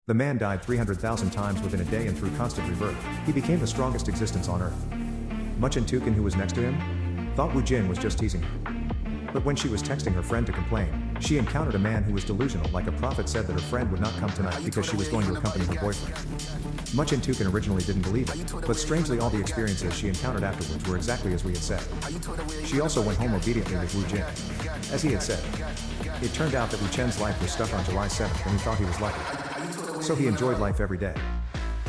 The man died 300,000 times within a day and through constant rebirth, he became the strongest existence on Earth. Chen Tukin, who was next to him, thought Wu Jin was just teasing her. But when she was texting her friend to complain, she encountered a man who was delusional, like a prophet said that her friend would not come tonight because she was going to accompany her boyfriend. Chen Tukin originally didn't believe it, but strangely all the experiences she encountered afterwards were exactly as we had said. She also went home obediently with Wu Jin. As he had said, it turned out that Wu Chen's life was stuck on July 7th and he thought he was lucky. So he enjoyed life every day.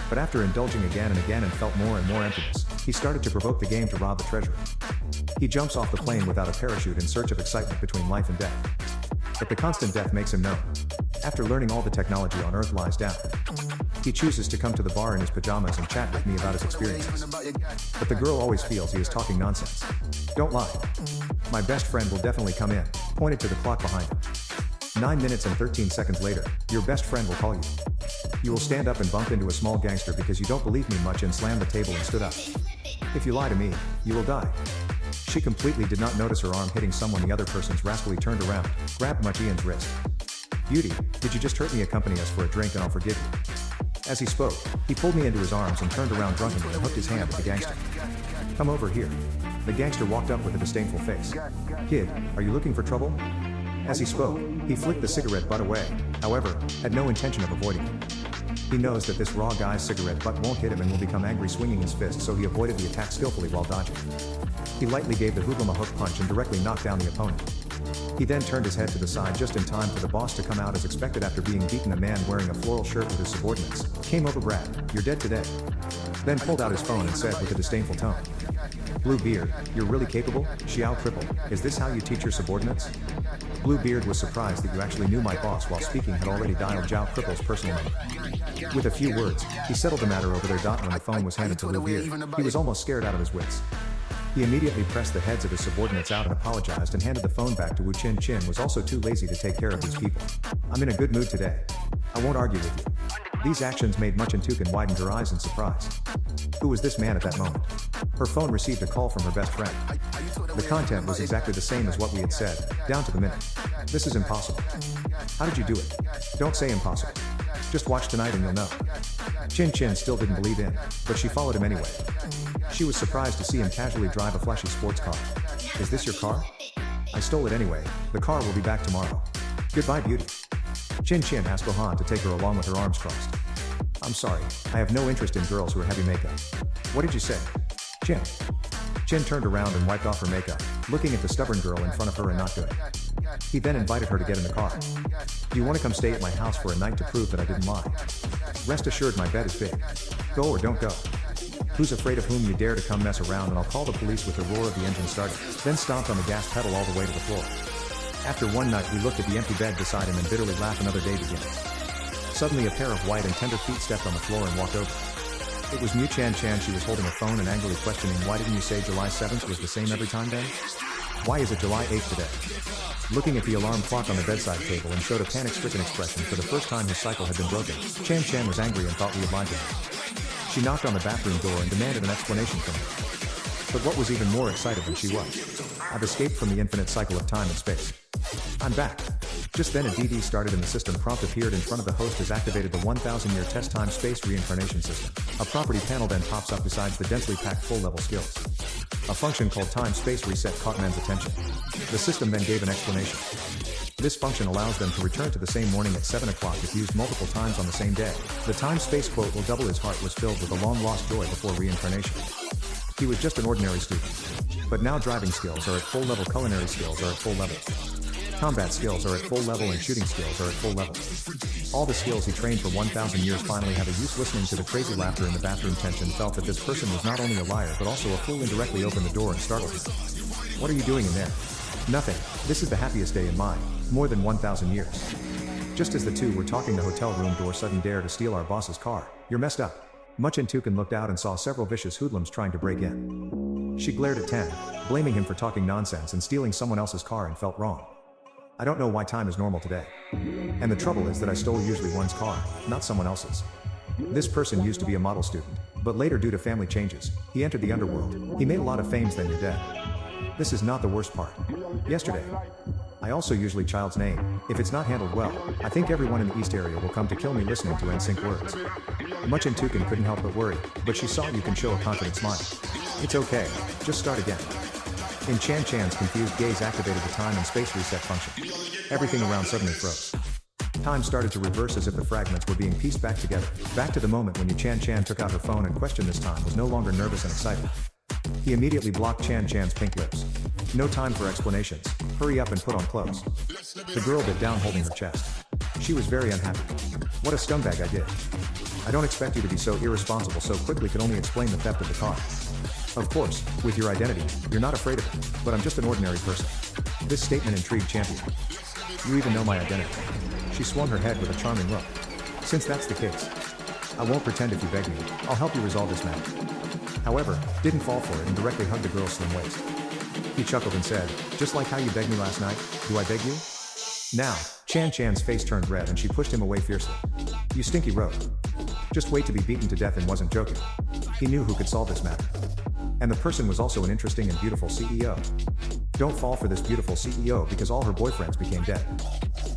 But after indulging again and again and felt more and more emptiness, he started to provoke the game to rob the treasury. He jumps off the plane without a parachute in search of excitement between life and death. But the constant death makes him known. After learning all the technology on Earth lies down, he chooses to come to the bar in his pajamas and chat with me about his experiences. But the girl always feels he is talking nonsense. Don't lie. My best friend will definitely come in, pointed to the clock behind him. 9 minutes and 13 seconds later, your best friend will call you. You will stand up and bump into a small gangster because you don't believe me much and slammed the table and stood up. If you lie to me, you will die. She completely did not notice her arm hitting someone. The other person's rascally turned around, grabbed Ian's wrist. Beauty, did you just hurt me? Accompany us for a drink and I'll forgive you. As he spoke, he pulled me into his arms and turned around drunkenly and hooked his hand at the gangster. Come over here. The gangster walked up with a disdainful face. Kid, are you looking for trouble? As he spoke, he flicked the cigarette butt away, however, had no intention of avoiding it. He knows that this raw guy's cigarette butt won't hit him and will become angry, swinging his fist, so he avoided the attack skillfully while dodging. He lightly gave the hoodlum a hook punch and directly knocked down the opponent. He then turned his head to the side just in time for the boss to come out as expected. After being beaten, a man wearing a floral shirt with his subordinates came over. Brad, you're dead today. Then pulled out his phone and said with a disdainful tone, Bluebeard, you're really capable? Xiao Cripple, is this how you teach your subordinates? Bluebeard was surprised that you actually knew my boss. While speaking had already dialed Xiao Cripple's personal number. With a few words, he settled the matter over their dot. When the phone was handed to Bluebeard, he was almost scared out of his wits. He immediately pressed the heads of his subordinates out and apologized and handed the phone back to Wu Chin. Chin was also too lazy to take care of these people. I'm in a good mood today. I won't argue with you. These actions made Chen Tukin widen her eyes in surprise. Who was this man at that moment? Her phone received a call from her best friend. The content was exactly the same as what we had said, down to the minute. This is impossible. How did you do it? Don't say impossible. Just watch tonight and you'll know. Chin still didn't believe in, but she followed him anyway. She was surprised to see him casually drive a flashy sports car. Is this your car? I stole it anyway. The car will be back tomorrow. Goodbye, beauty. Chin asked Gohan to take her along with her arms crossed. I'm sorry, I have no interest in girls who are heavy makeup. What did you say? Chin turned around and wiped off her makeup, looking at the stubborn girl in front of her and not good. He then invited her to get in the car. Do you want to come stay at my house for a night to prove that I didn't lie? Rest assured my bed is big. Go or don't go. Who's afraid of whom? You dare to come mess around and I'll call the police. With the roar of the engine started, then stomped on the gas pedal all the way to the floor. After one night we looked at the empty bed beside him and bitterly laughed. Another day began. Suddenly a pair of white and tender feet stepped on the floor and walked over. It was Mu Chan. She was holding a phone and angrily questioning, why didn't you say July 7th was the same every time then? Why is it July 8th today? Looking at the alarm clock on the bedside table and showed a panic-stricken expression. For the first time his cycle had been broken. Chan was angry and thought we had lied to her. She knocked on the bathroom door and demanded an explanation from him. But what was even more excited than she was? I've escaped from the infinite cycle of time and space. I'm back. Just then a DD started and the system prompt appeared in front of the host has activated the 1000-year test time-space reincarnation system. A property panel then pops up besides the densely packed full-level skills. A function called time-space reset caught men's attention. The system then gave an explanation. This function allows them to return to the same morning at 7 o'clock if used multiple times on the same day. The time-space quote will double. His heart was filled with a long-lost joy before reincarnation. He was just an ordinary student. But now driving skills are at full level, culinary skills are at full level. Combat skills are at full level and shooting skills are at full level. All the skills he trained for 1000 years finally have a use. Listening to the crazy laughter in the bathroom, Chen felt that this person was not only a liar but also a fool. Indirectly opened the door and startled him. What are you doing in there? Nothing. This is the happiest day in mine. More than 1000 years. Just as the two were talking, the hotel room door sudden dare to steal our boss's car. You're messed up. Chen Tukin looked out and saw several vicious hoodlums trying to break in. She glared at Ten, blaming him for talking nonsense and stealing someone else's car, and felt wrong. I don't know why time is normal today. And the trouble is that I stole usually one's car, not someone else's. This person used to be a model student, but later due to family changes, he entered the underworld. He made a lot of fames. Then you're dead. This is not the worst part. Yesterday, I also usually child's name. If it's not handled well, I think everyone in the East area will come to kill me listening to NSYNC words. Much and Toucan couldn't help but worry, but she saw you can show a confident smile. It's okay, just start again. In Chan's confused gaze activated the time and space reset function. Everything around suddenly froze. Time started to reverse as if the fragments were being pieced back together. Back to the moment when Chan took out her phone and questioned this time was no longer nervous and excited. He immediately blocked Chan's pink lips. No time for explanations. Hurry up and put on clothes. The girl bit down holding her chest. She was very unhappy. What a scumbag I did. I don't expect you to be so irresponsible so quickly, could only explain the theft of the car. Of course, with your identity, you're not afraid of it, but I'm just an ordinary person. This statement intrigued Champion. You even know my identity. She swung her head with a charming look. Since that's the case, I won't pretend if you beg me, I'll help you resolve this matter. However, didn't fall for it and directly hugged the girl's slim waist. He chuckled and said, just like how you begged me last night, do I beg you? Now, Chan's face turned red and she pushed him away fiercely. You stinky rogue. Just wait to be beaten to death and wasn't joking. He knew who could solve this matter. And the person was also an interesting and beautiful CEO. Don't fall for this beautiful CEO because all her boyfriends became dead.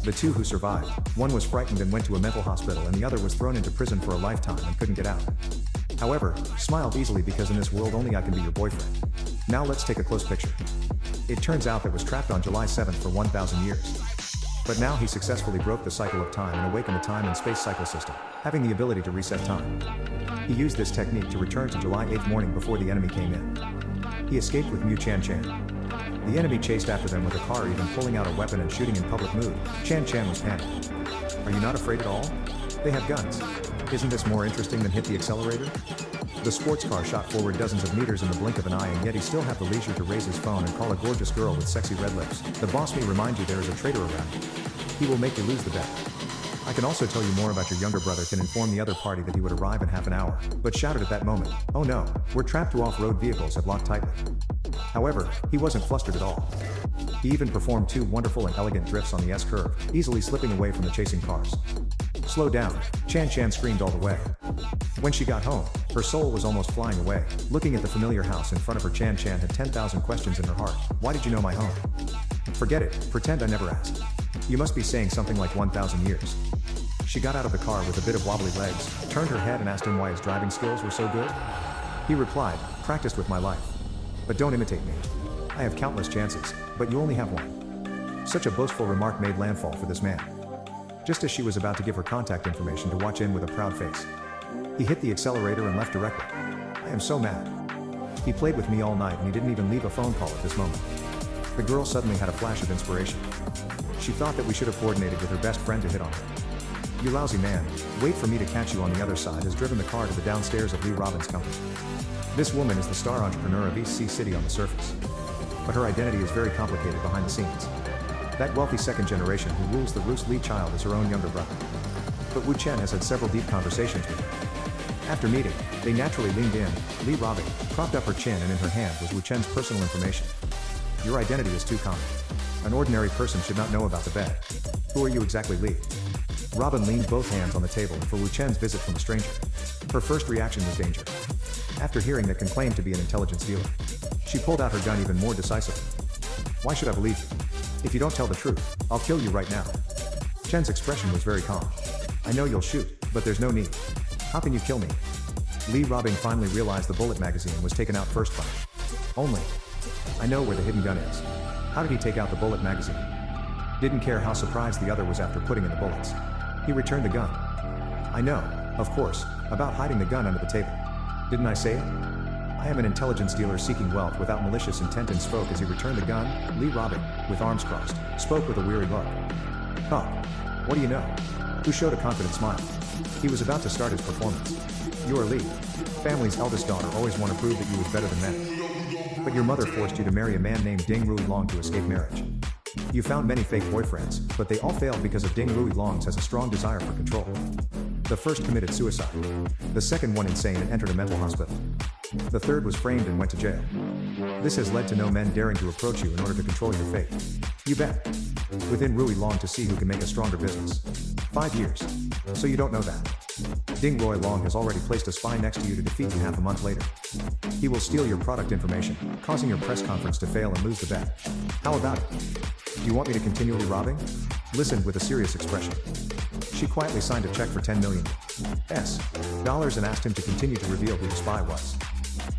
The two who survived, one was frightened and went to a mental hospital and the other was thrown into prison for a lifetime and couldn't get out. However, smiled easily because in this world only I can be your boyfriend. Now let's take a close picture. It turns out that was trapped on July 7th for 1,000 years. But now he successfully broke the cycle of time and awakened the time and space cycle system, having the ability to reset time. He used this technique to return to July 8th morning before the enemy came in. He escaped with Chen. The enemy chased after them with a car, even pulling out a weapon and shooting in public mood. Chen was panicked. Are you not afraid at all? They have guns. Isn't this more interesting than hit the accelerator? The sports car shot forward dozens of meters in the blink of an eye, and yet he still had the leisure to raise his phone and call a gorgeous girl with sexy red lips. The boss may remind you there is a traitor around you. He will make you lose the bet. I can also tell you more about your younger brother, can inform the other party that he would arrive in half an hour, but shouted at that moment, oh no, we're trapped. Two off-road vehicles had locked tightly. However, he wasn't flustered at all. He even performed two wonderful and elegant drifts on the S-curve, easily slipping away from the chasing cars. Slow down, Chen screamed all the way. When she got home, her soul was almost flying away. Looking at the familiar house in front of her, Chen had 10,000 questions in her heart. Why did you know my home? Forget it, pretend I never asked. You must be saying something like 1,000 years. She got out of the car with a bit of wobbly legs, turned her head and asked him why his driving skills were so good. He replied, practiced with my life. But don't imitate me. I have countless chances, but you only have one. Such a boastful remark made landfall for this man. Just as she was about to give her contact information to watch in with a proud face, he hit the accelerator and left directly. I am so mad. He played with me all night and he didn't even leave a phone call at this moment. The girl suddenly had a flash of inspiration. She thought that we should have coordinated with her best friend to hit on her. You lousy man, wait for me to catch you on the other side, has driven the car to the downstairs of Lee Robbins' company. This woman is the star entrepreneur of East Sea City on the surface. But her identity is very complicated behind the scenes. That wealthy second generation who rules the roost Lee child is her own younger brother. But Wu Chen has had several deep conversations with her. After meeting, they naturally leaned in. Lee Robbing propped up her chin and in her hand was Wu Chen's personal information. Your identity is too common. An ordinary person should not know about the bed. Who are you exactly, Lee? Robin leaned both hands on the table for Wu Chen's visit from a stranger. Her first reaction was danger. After hearing that can claim to be an intelligence dealer, she pulled out her gun even more decisively. Why should I believe you? If you don't tell the truth, I'll kill you right now. Chen's expression was very calm. I know you'll shoot, but there's no need. How can you kill me? Lee Robbing finally realized the bullet magazine was taken out first by him. Only. I know where the hidden gun is. How did he take out the bullet magazine? Didn't care how surprised the other was after putting in the bullets. He returned the gun. I know, of course, about hiding the gun under the table. Didn't I say it? I am an intelligence dealer seeking wealth without malicious intent, and spoke as he returned the gun. Lee Robbing, with arms crossed, spoke with a weary look. Huh. What do you know? Who showed a confident smile. He was about to start his performance. You are Lee. Family's eldest daughter, always want to prove that you was better than men. But your mother forced you to marry a man named Ding Rui Long to escape marriage. You found many fake boyfriends, but they all failed because of Ding Rui Long's has a strong desire for control. The first committed suicide. The second one insane and entered a mental hospital. The third was framed and went to jail. This has led to no men daring to approach you in order to control your fate. You bet. Within Rui Long to see who can make a stronger business. 5 years. So you don't know that. Ding Roy Long has already placed a spy next to you to defeat you half a month later. He will steal your product information, causing your press conference to fail and lose the bet. How about it? Do you want me to continually robbing? Listened with a serious expression. She quietly signed a check for $10 million and asked him to continue to reveal who the spy was.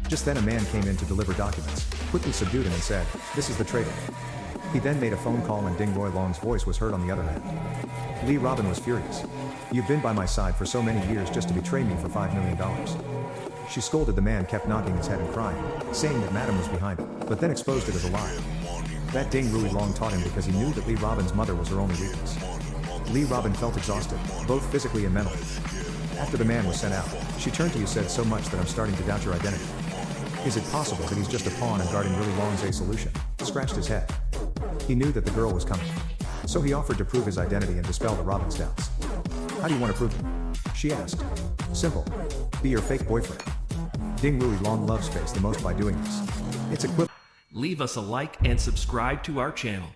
Just then a man came in to deliver documents, quickly subdued him and said, "This is the traitor." He then made a phone call and Ding Roy Long's voice was heard on the other end. Lee Robin was furious. "You've been by my side for so many years just to betray me for $5 million. She scolded the man, kept knocking his head and crying, saying that Madam was behind it, but then exposed it as a lie. That Ding Roy Long taught him because he knew that Lee Robin's mother was her only weakness. Lee Robin felt exhausted, both physically and mentally. After the man was sent out, she turned to you, said, "So much that I'm starting to doubt your identity. Is it possible that he's just a pawn and guarding Willie Long's a solution?" Scratched his head. He knew that the girl was coming. So he offered to prove his identity and dispel the Robin's doubts. "How do you want to prove it?" she asked. "Simple. Be your fake boyfriend." Ding Roy Long loves face the most by doing this. It's equivalent. Leave us a like and subscribe to our channel.